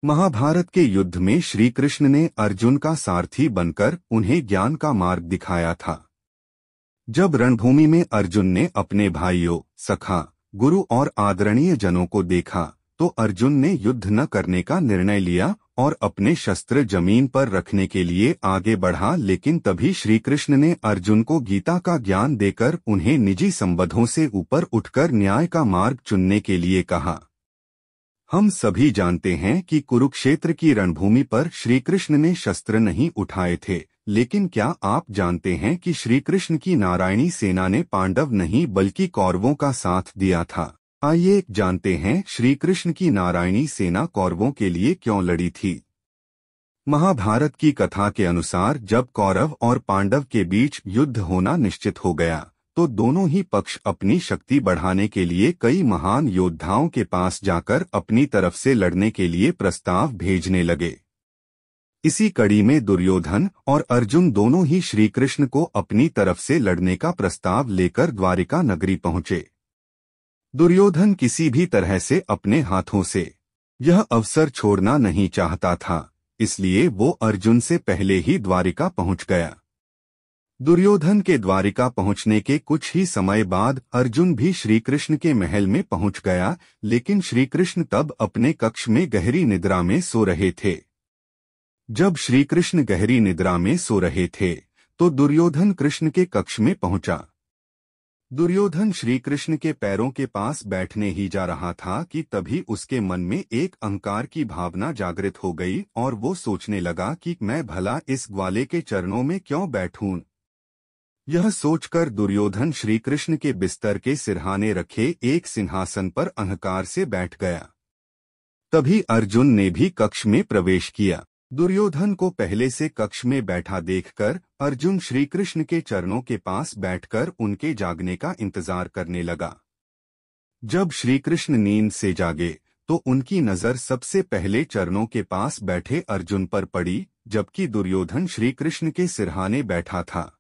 महाभारत के युद्ध में श्री कृष्ण ने अर्जुन का सारथी बनकर उन्हें ज्ञान का मार्ग दिखाया था। जब रणभूमि में अर्जुन ने अपने भाइयों, सखा, गुरु और आदरणीय जनों को देखा तो अर्जुन ने युद्ध न करने का निर्णय लिया और अपने शस्त्र जमीन पर रखने के लिए आगे बढ़ा। लेकिन तभी श्री कृष्ण ने अर्जुन को गीता का ज्ञान देकर उन्हें निजी संबंधों से ऊपर उठकर न्याय का मार्ग चुनने के लिए कहा। हम सभी जानते हैं कि कुरुक्षेत्र की रणभूमि पर श्री कृष्ण ने शस्त्र नहीं उठाए थे, लेकिन क्या आप जानते हैं कि श्री कृष्ण की नारायणी सेना ने पांडव नहीं बल्कि कौरवों का साथ दिया था। आइए जानते हैं श्री कृष्ण की नारायणी सेना कौरवों के लिए क्यों लड़ी थी। महाभारत की कथा के अनुसार जब कौरव और पांडव के बीच युद्ध होना निश्चित हो गया तो दोनों ही पक्ष अपनी शक्ति बढ़ाने के लिए कई महान योद्धाओं के पास जाकर अपनी तरफ से लड़ने के लिए प्रस्ताव भेजने लगे। इसी कड़ी में दुर्योधन और अर्जुन दोनों ही श्री कृष्ण को अपनी तरफ से लड़ने का प्रस्ताव लेकर द्वारिका नगरी पहुंचे। दुर्योधन किसी भी तरह से अपने हाथों से यह अवसर छोड़ना नहीं चाहता था, इसलिए वो अर्जुन से पहले ही द्वारिका पहुंच गया। दुर्योधन के द्वारिका पहुंचने के कुछ ही समय बाद अर्जुन भी श्री कृष्ण के महल में पहुंच गया, लेकिन श्री कृष्ण तब अपने कक्ष में गहरी निद्रा में सो रहे थे। जब श्री कृष्ण गहरी निद्रा में सो रहे थे तो दुर्योधन कृष्ण के कक्ष में पहुंचा। दुर्योधन श्री कृष्ण के पैरों के पास बैठने ही जा रहा था कि तभी उसके मन में एक अहंकार की भावना जागृत हो गई और वो सोचने लगा कि मैं भला इस ग्वाले के चरणों में क्यों बैठूं। यह सोचकर दुर्योधन श्री कृष्ण के बिस्तर के सिरहाने रखे एक सिंहासन पर अहंकार से बैठ गया। तभी अर्जुन ने भी कक्ष में प्रवेश किया। दुर्योधन को पहले से कक्ष में बैठा देखकर अर्जुन श्री कृष्ण के चरणों के पास बैठकर उनके जागने का इंतजार करने लगा। जब श्री कृष्ण नींद से जागे तो उनकी नजर सबसे पहले चरणों के पास बैठे अर्जुन पर पड़ी, जबकि दुर्योधन श्री कृष्ण के सिरहाने बैठा था।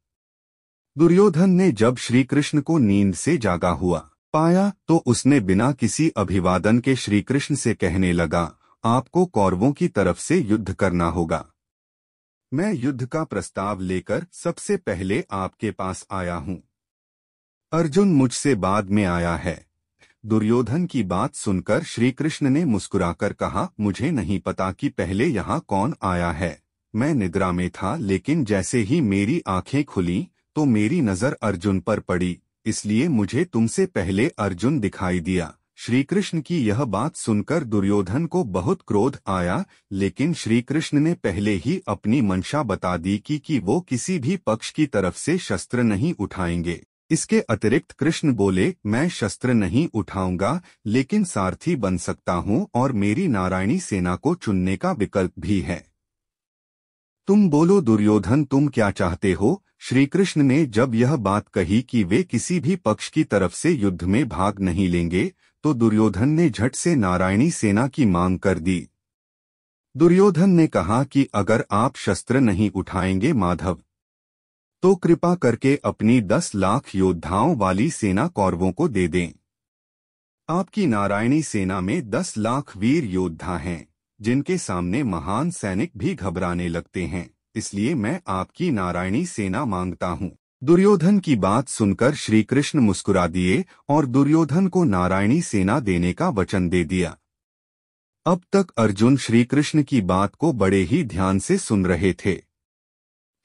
दुर्योधन ने जब श्री कृष्ण को नींद से जागा हुआ पाया तो उसने बिना किसी अभिवादन के श्री कृष्ण से कहने लगा, आपको कौरवों की तरफ से युद्ध करना होगा। मैं युद्ध का प्रस्ताव लेकर सबसे पहले आपके पास आया हूं। अर्जुन मुझसे बाद में आया है। दुर्योधन की बात सुनकर श्री कृष्ण ने मुस्कुराकर कहा, मुझे नहीं पता कि पहले यहाँ कौन आया है। मैं निद्रा में था, लेकिन जैसे ही मेरी आंखें खुली तो मेरी नजर अर्जुन पर पड़ी, इसलिए मुझे तुमसे पहले अर्जुन दिखाई दिया। श्री कृष्ण की यह बात सुनकर दुर्योधन को बहुत क्रोध आया, लेकिन श्री कृष्ण ने पहले ही अपनी मंशा बता दी कि वो किसी भी पक्ष की तरफ से शस्त्र नहीं उठाएंगे। इसके अतिरिक्त कृष्ण बोले, मैं शस्त्र नहीं उठाऊंगा, लेकिन सारथी बन सकता हूं और मेरी नारायणी सेना को चुनने का विकल्प भी है। तुम बोलो दुर्योधन, तुम क्या चाहते हो? श्री कृष्ण ने जब यह बात कही कि वे किसी भी पक्ष की तरफ से युद्ध में भाग नहीं लेंगे तो दुर्योधन ने झट से नारायणी सेना की मांग कर दी। दुर्योधन ने कहा कि अगर आप शस्त्र नहीं उठाएंगे माधव, तो कृपा करके अपनी 10 लाख योद्धाओं वाली सेना कौरवों को दे दें। आपकी नारायणी सेना में 10 लाख वीर योद्धा हैं, जिनके सामने महान सैनिक भी घबराने लगते हैं, इसलिए मैं आपकी नारायणी सेना मांगता हूं। दुर्योधन की बात सुनकर श्री कृष्ण मुस्कुरा दिए और दुर्योधन को नारायणी सेना देने का वचन दे दिया। अब तक अर्जुन श्री कृष्ण की बात को बड़े ही ध्यान से सुन रहे थे।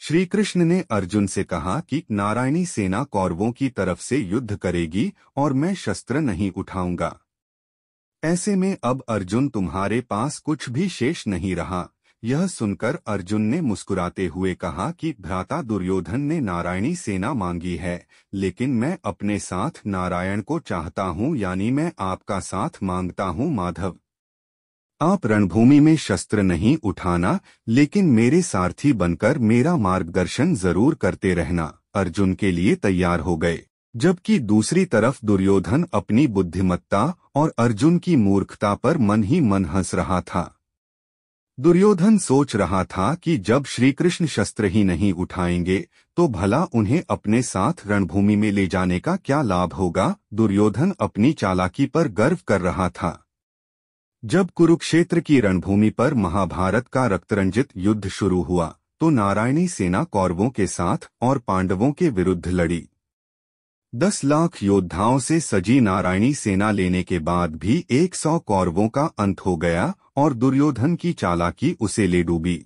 श्री कृष्ण ने अर्जुन से कहा कि नारायणी सेना कौरवों की तरफ से युद्ध करेगी और मैं शस्त्र नहीं उठाऊंगा। ऐसे में अब अर्जुन तुम्हारे पास कुछ भी शेष नहीं रहा। यह सुनकर अर्जुन ने मुस्कुराते हुए कहा कि भ्राता दुर्योधन ने नारायणी सेना मांगी है, लेकिन मैं अपने साथ नारायण को चाहता हूं, यानी मैं आपका साथ मांगता हूं माधव। आप रणभूमि में शस्त्र नहीं उठाना, लेकिन मेरे सारथी बनकर मेरा मार्गदर्शन जरूर करते रहना। अर्जुन के लिए तैयार हो गए, जबकि दूसरी तरफ दुर्योधन अपनी बुद्धिमत्ता और अर्जुन की मूर्खता पर मन ही मन हंस रहा था। दुर्योधन सोच रहा था कि जब श्री कृष्ण शस्त्र ही नहीं उठाएंगे तो भला उन्हें अपने साथ रणभूमि में ले जाने का क्या लाभ होगा। दुर्योधन अपनी चालाकी पर गर्व कर रहा था। जब कुरुक्षेत्र की रणभूमि पर महाभारत का रक्तरंजित युद्ध शुरू हुआ तो नारायणी सेना कौरवों के साथ और पांडवों के विरुद्ध लड़ी। 10 लाख योद्धाओं से सजी नारायणी सेना लेने के बाद भी 100 कौरवों का अंत हो गया और दुर्योधन की चालाकी उसे ले डूबी।